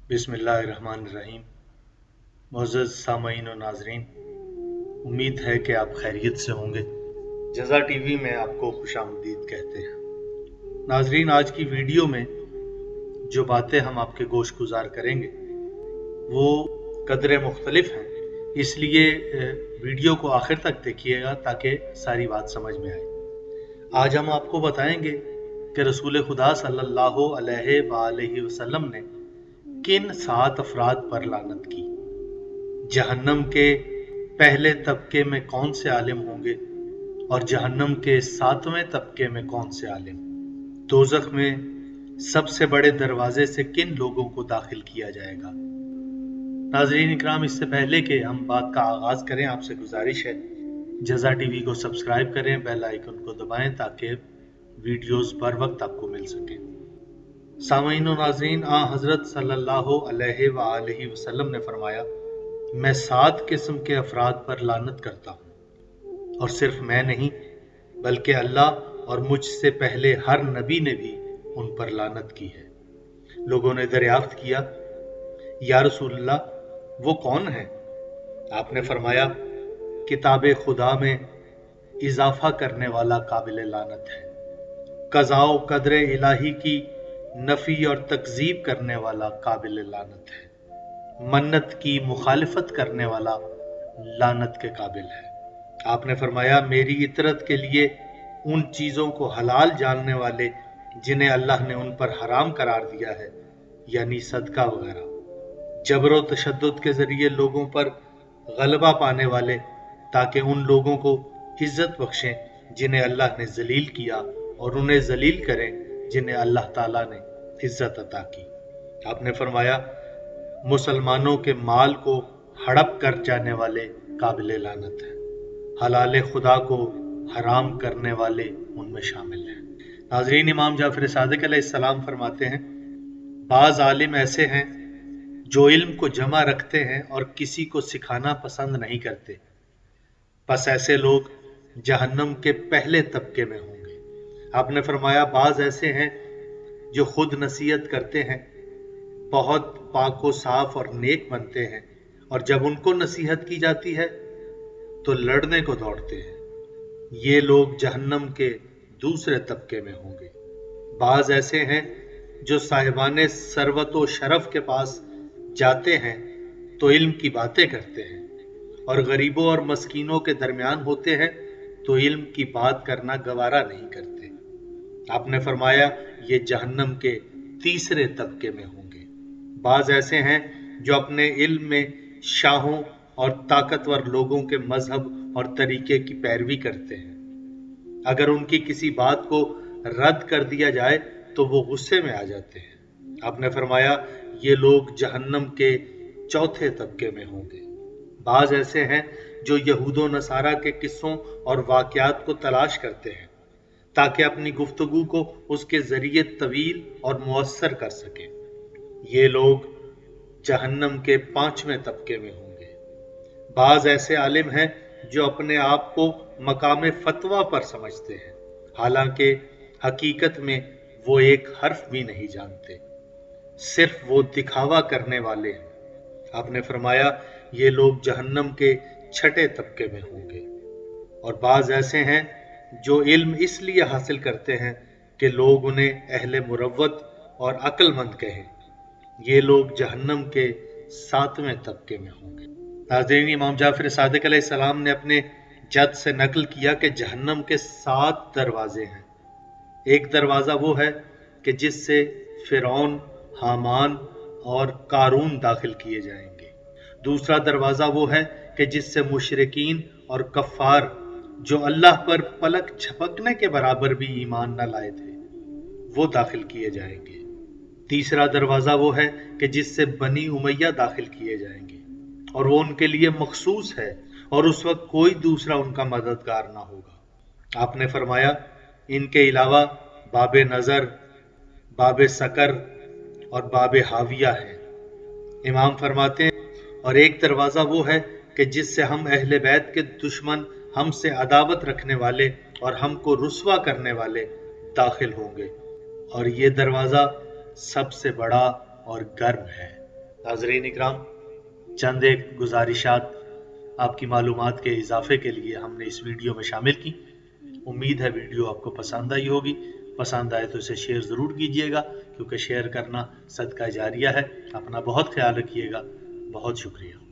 बिस्मिल्लाहिर्रहमानिर्रहीम। मुअज़्ज़ज़ सामईन और नाज़रीन, उम्मीद है कि आप खैरियत से होंगे। जज़ा टीवी में आपको खुशामदीद कहते हैं। नाज़रीन, आज की वीडियो में जो बातें हम आपके गोश गुजार करेंगे वो कदरे मुख्तलिफ हैं, इसलिए वीडियो को आखिर तक देखिएगा ताकि सारी बात समझ में आए। आज हम आपको बताएंगे कि रसूल खुदा सल्लल्लाहु अलैहि वसल्लम ने किन 7 अफराद पर लानत की। जहन्नम के पहले तबके में कौन से आलिम होंगे और जहन्नम के 7वें तबके में कौन से आलिम। दोज़ख में सबसे बड़े दरवाजे से किन लोगों को दाखिल किया जाएगा। नाज़रीन इकराम, इससे पहले कि हम बात का आगाज करें, आपसे गुजारिश है जज़ा टीवी को सब्सक्राइब करें, बेल आइकन को दबाएं ताकि वीडियोस बर वक्त आपको मिल सकें। सामईन और नाज़रीन, हज़रत सल्लल्लाहु अलैहि वसल्लम ने फरमाया, मैं 7 किस्म के अफराद पर लानत करता हूँ, और सिर्फ मैं नहीं बल्कि अल्लाह और मुझसे पहले हर नबी ने भी उन पर लानत की है। लोगों ने दरियाफ्त किया, या रसूलल्लाह, वो कौन है? आपने फरमाया, किताबे खुदा में इजाफा करने वाला काबिल लानत है, कज़ाओ कदरे इलाही की नफी और तकजीब करने वाला काबिल लानत है, मन्नत की मुखालिफत करने वाला लानत के काबिल है। आपने फरमाया, मेरी इतरत के लिए उन चीज़ों को हलाल जानने वाले जिन्हें अल्लाह ने उन पर हराम करार दिया है, यानी सदका वगैरह, जबर व तशद्दुद के जरिए लोगों पर गलबा पाने वाले, ताकि उन लोगों को इज्जत बख्शें जिन्हें अल्लाह ने जलील किया, और उन्हें जलील करें जिन्हें अल्लाह ताला ने इज्जत अता की। आपने फरमाया, मुसलमानों के माल को हड़प कर जाने वाले काबिल लानत है, हलाल खुदा को हराम करने वाले उनमें शामिल हैं। नाज़रीन, इमाम जाफर सादिक अलैहिस्सलाम फरमाते हैं, बाज़ आलिम ऐसे हैं जो इल्म को जमा रखते हैं और किसी को सिखाना पसंद नहीं करते, बस ऐसे लोग जहन्नम के पहले तबके में होंगे। आपने फरमाया, बाज ऐसे हैं जो खुद नसीहत करते हैं, बहुत पाको साफ और नेक बनते हैं, और जब उनको नसीहत की जाती है तो लड़ने को दौड़ते हैं। ये लोग जहन्नम के दूसरे तबके में होंगे। बाज ऐसे हैं जो साहिबाने सरवत व शरफ के पास जाते हैं तो इल्म की बातें करते हैं, और गरीबों और मस्कीनों के दरमियान होते हैं तो इल्म की बात करना गवारा नहीं करते। आपने फरमाया, ये जहन्नम के तीसरे तबके में होंगे। बाज ऐसे हैं जो अपने इल्म में शाहों और ताकतवर लोगों के मजहब और तरीके की पैरवी करते हैं। अगर उनकी किसी बात को रद्द कर दिया जाए तो वो गुस्से में आ जाते हैं। आपने फरमाया, ये लोग जहन्नम के चौथे तबके में होंगे। बाज ऐसे हैं जो यहूदो नसारा के किस्सों और वाक़यात को तलाश करते हैं ताकि अपनी गुफ्तगू को उसके जरिए तवील और मुअस्सर कर सकें। ये लोग जहन्नम के 5वें तबके में होंगे। बाज ऐसे आलिम हैं जो अपने आप को मकाम फतवा पर समझते हैं, हालांकि हकीकत में वो एक हर्फ भी नहीं जानते, सिर्फ वो दिखावा करने वाले हैं। आपने फरमाया, ये लोग जहन्नम के 6ठे तबके में होंगे। और बाज ऐसे हैं जो इल्म इसलिए हासिल करते हैं कि लोग उन्हें अहले मुरव्वत और अक्लमंद कहें। ये लोग जहन्नम के 7वें तबके में होंगे। नाज़रीन, इमाम जाफर सादिक अलैहिस्सलाम ने अपने जद से नकल किया कि जहन्नम के 7 दरवाजे हैं। एक दरवाज़ा वो है कि जिससे फिरौन, हामान और कारून दाखिल किए जाएंगे। दूसरा दरवाज़ा वो है कि जिससे मुशरिकीन और कफ़ार जो अल्लाह पर पलक झपकने के बराबर भी ईमान न लाए थे, वो दाखिल किए जाएंगे। तीसरा दरवाज़ा वो है कि जिससे बनी उमैया दाखिल किए जाएंगे, और वो उनके लिए मखसूस है, और उस वक्त कोई दूसरा उनका मददगार ना होगा। आपने फरमाया, इनके अलावा बाबे नज़र, बाबे सकर और बाबे हाविया है। इमाम फरमाते हैं, और एक दरवाज़ा वो है कि जिससे हम अहले बैत के दुश्मन, हमसे अदावत रखने वाले और हमको रुस्वा करने वाले दाखिल होंगे, और ये दरवाज़ा सबसे बड़ा और गर्म है। नाज़रीन इकराम, चंद एक गुजारिशात आपकी मालूमात के इजाफे के लिए हमने इस वीडियो में शामिल की। उम्मीद है वीडियो आपको पसंद आई होगी। पसंद आए तो इसे शेयर ज़रूर कीजिएगा, क्योंकि शेयर करना सदका जारिया है। अपना बहुत ख्याल रखिएगा। बहुत शुक्रिया।